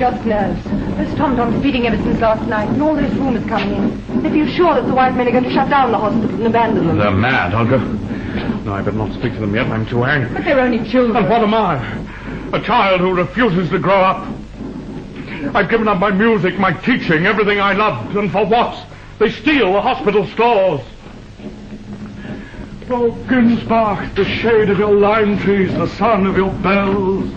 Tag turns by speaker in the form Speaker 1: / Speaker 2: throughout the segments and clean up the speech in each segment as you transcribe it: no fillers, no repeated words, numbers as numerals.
Speaker 1: just nerves. This tom-tom's beating ever since last night, and all those rumours coming in. They feel sure that the white men are going to shut down the hospital and abandon them.
Speaker 2: They're mad, Olga. No, I better not speak to them yet. I'm too angry.
Speaker 1: But they're only children.
Speaker 2: And what am I? A child who refuses to grow up. I've given up my music, my teaching, everything I loved. And for what? They steal the hospital stores. Oh, Ginsbach, the shade of your lime trees, the sun of your bells.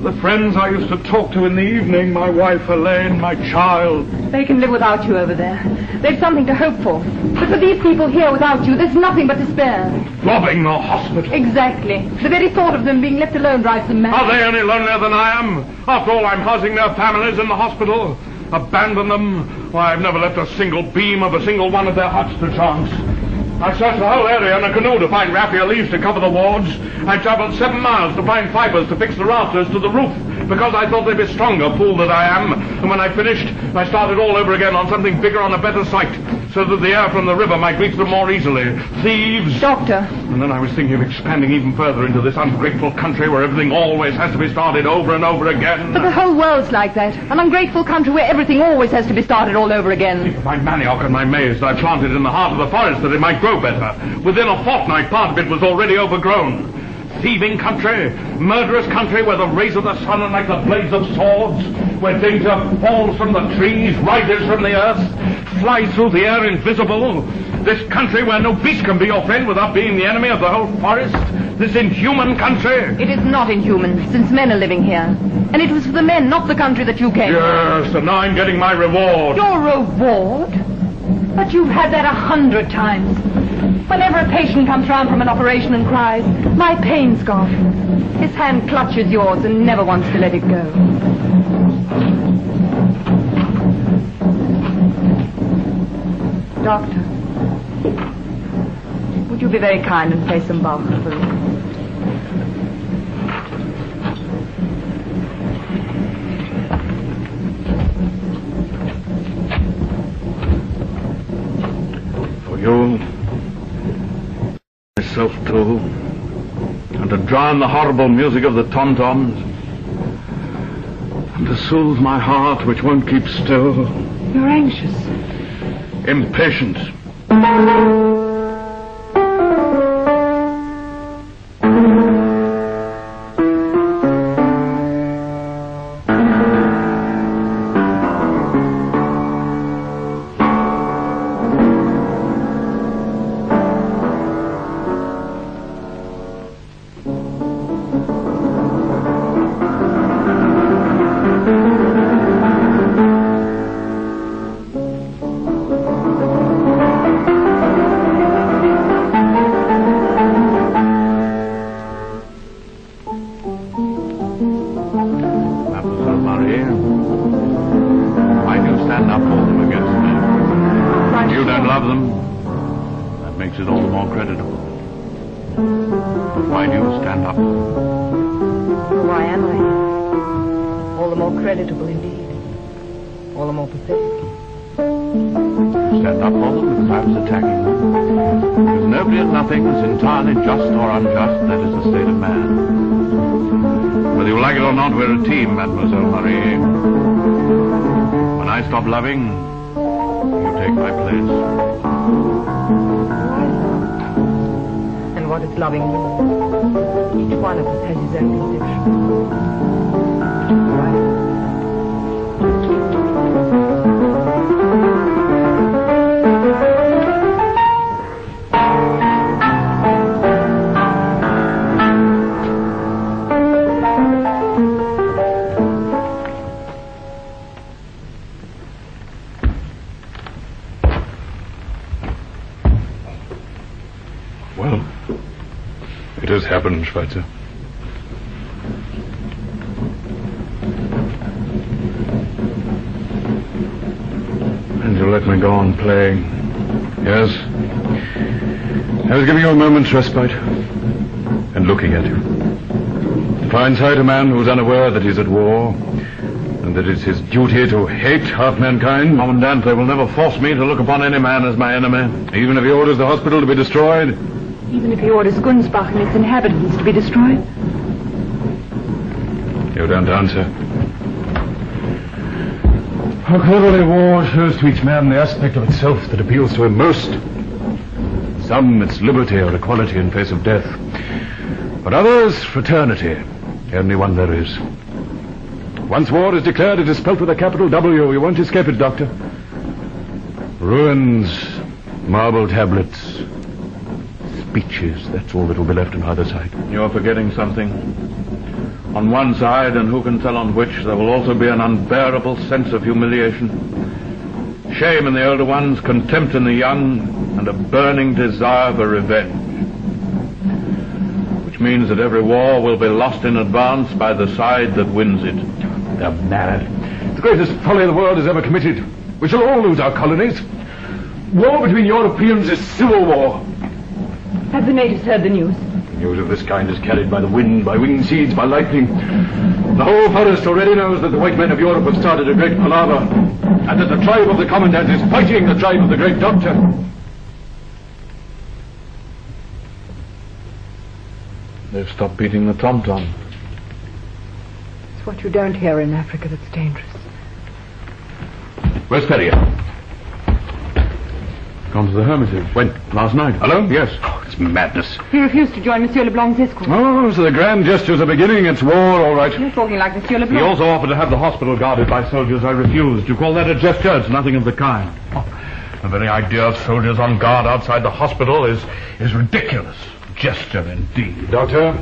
Speaker 2: The friends I used to talk to in the evening, my wife Elaine, my child.
Speaker 1: They can live without you over there. They've something to hope for. But for these people here without you, there's nothing but despair.
Speaker 2: Robbing the hospital.
Speaker 1: Exactly. The very thought of them being left alone drives them mad.
Speaker 2: Are they any lonelier than I am? After all, I'm housing their families in the hospital. Abandon them? Why, I've never left a single beam of a single one of their huts to chance. I searched the whole area in a canoe to find raffia leaves to cover the wards. I traveled 7 miles to find fibers to fix the rafters to the roof, because I thought they'd be stronger, fool that I am. And when I finished, I started all over again on something bigger on a better site, so that the air from the river might reach them more easily. Thieves.
Speaker 1: Doctor.
Speaker 2: And then I was thinking of expanding even further into this ungrateful country where everything always has to be started over and over again.
Speaker 1: But the whole world's like that. An ungrateful country where everything always has to be started all over again.
Speaker 2: My manioc and my maize that I planted in the heart of the forest that it might grow better. Within a fortnight, part of it was already overgrown. Thieving country, murderous country where the rays of the sun are like the blades of swords, where danger falls from the trees, rises from the earth, flies through the air invisible. This country where no beast can be your friend without being the enemy of the whole forest. This inhuman country.
Speaker 1: It is not inhuman, since men are living here. And it was for the men, not the country, that you came.
Speaker 2: Yes, and now I'm getting my reward.
Speaker 1: Your reward? But you've had that 100 times. Whenever a patient comes round from an operation and cries, "My pain's gone," his hand clutches yours and never wants to let it go. Doctor, would you be very kind and play some Bach for me?
Speaker 2: For you, myself too, and to drown the horrible music of the tom-toms, and to soothe my heart which won't keep still.
Speaker 1: You're anxious.
Speaker 2: Impatient. Mademoiselle Marie. When I stop loving, you take my place.
Speaker 1: And what is loving mean? Each one of us has his own conception.
Speaker 2: Happened, Schweitzer. And you let me go on playing. Yes. I was giving you a moment's respite. And looking at you. To find sight a man who's unaware that he's at war, and that it's his duty to hate half mankind. Commandant, they will never force me to look upon any man as my enemy, even if he orders the hospital to be destroyed.
Speaker 1: Even if he orders Gunsbach and its inhabitants to be destroyed?
Speaker 2: You don't answer.
Speaker 3: How cleverly war shows to each man the aspect of itself that appeals to him most. Some, it's liberty or equality in face of death. For others, fraternity, the only one there is. Once war is declared, it is spelt with a capital W. You won't escape it, Doctor. Ruins, marble tablets, speeches, that's all that will be left on either side.
Speaker 2: You're forgetting something. On one side, and who can tell on which, there will also be an unbearable sense of humiliation. Shame in the older ones, contempt in the young, and a burning desire for revenge. Which means that every war will be lost in advance by the side that wins it.
Speaker 3: They're mad. The greatest folly the world has ever committed. We shall all lose our colonies. War between Europeans is civil war.
Speaker 1: Have the natives heard the news?
Speaker 3: News of this kind is carried by the wind, by winged seeds, by lightning. The whole forest already knows that the white men of Europe have started a great palaver, and that the tribe of the Commandant is fighting the tribe of the great Doctor.
Speaker 2: They've stopped beating the tom-tom.
Speaker 1: It's what you don't hear in Africa that's dangerous.
Speaker 3: Where's Ferrier?
Speaker 2: Gone to the Hermitage.
Speaker 3: When?
Speaker 2: Last night.
Speaker 3: Alone?
Speaker 2: Yes.
Speaker 3: Oh, it's madness.
Speaker 1: He refused to join Monsieur Leblanc's escort.
Speaker 3: Oh, so the grand gestures are beginning. It's war, all right.
Speaker 1: You're talking like Monsieur
Speaker 2: He
Speaker 1: Leblanc.
Speaker 2: also offered to have the hospital guarded by soldiers. I refused. You call that a gesture? It's nothing of the kind. Oh, the very idea of soldiers on guard outside the hospital is ridiculous. Gesture, indeed.
Speaker 3: Doctor,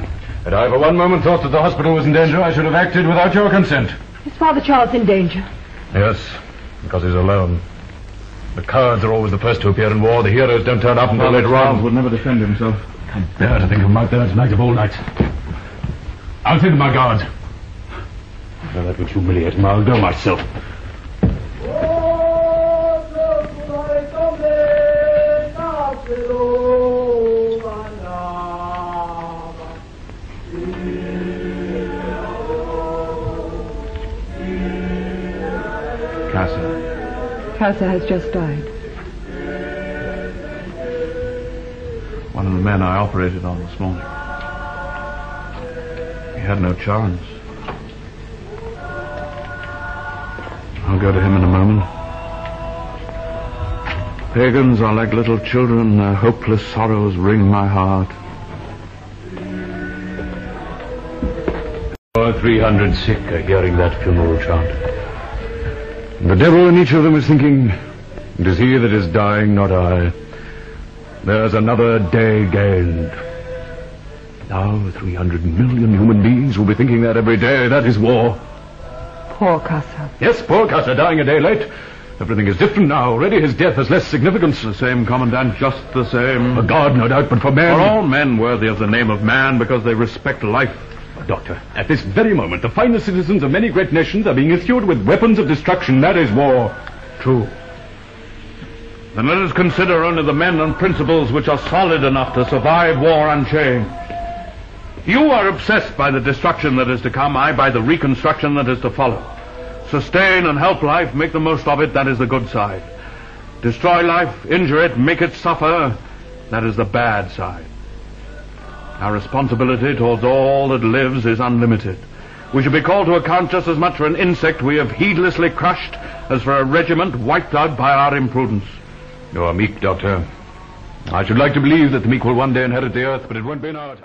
Speaker 3: had I for one moment thought that the hospital was in danger, I should have acted without your consent.
Speaker 1: Is Father Charles in danger?
Speaker 3: Yes, because he's alone. The cowards are always the first to appear in war. The heroes don't turn up until later on.
Speaker 2: Would never defend himself.
Speaker 3: I can't bear to think of him out there tonight of all nights. I'll send my guards. Now that would humiliate him. I'll go myself.
Speaker 1: Casa has just died.
Speaker 2: One of the men I operated on this morning. He had no chance. I'll go to him in a moment. Pagans are like little children. Their hopeless sorrows wring my heart.
Speaker 3: 300 sick are hearing that funeral chant. The devil in each of them is thinking, it is he that is dying, not I. There's another day gained. Now 300 million human beings will be thinking that every day. That is war.
Speaker 1: Poor Casa.
Speaker 3: Yes, poor Casa, dying a day late. Everything is different now. Already his death has less significance.
Speaker 2: The same, Commandant, just the same.
Speaker 3: For God, no doubt, but for men.
Speaker 2: For all men worthy of the name of man because they respect life.
Speaker 3: Doctor, at this very moment, the finest citizens of many great nations are being issued with weapons of destruction. That is war.
Speaker 2: True. Then let us consider only the men and principles which are solid enough to survive war unchanged. You are obsessed by the destruction that is to come, I by the reconstruction that is to follow. Sustain and help life, make the most of it, that is the good side. Destroy life, injure it, make it suffer, that is the bad side. Our responsibility towards all that lives is unlimited. We should be called to account just as much for an insect we have heedlessly crushed as for a regiment wiped out by our imprudence.
Speaker 3: You are meek, Doctor. I should like to believe that the meek will one day inherit the earth, but it won't be in our time.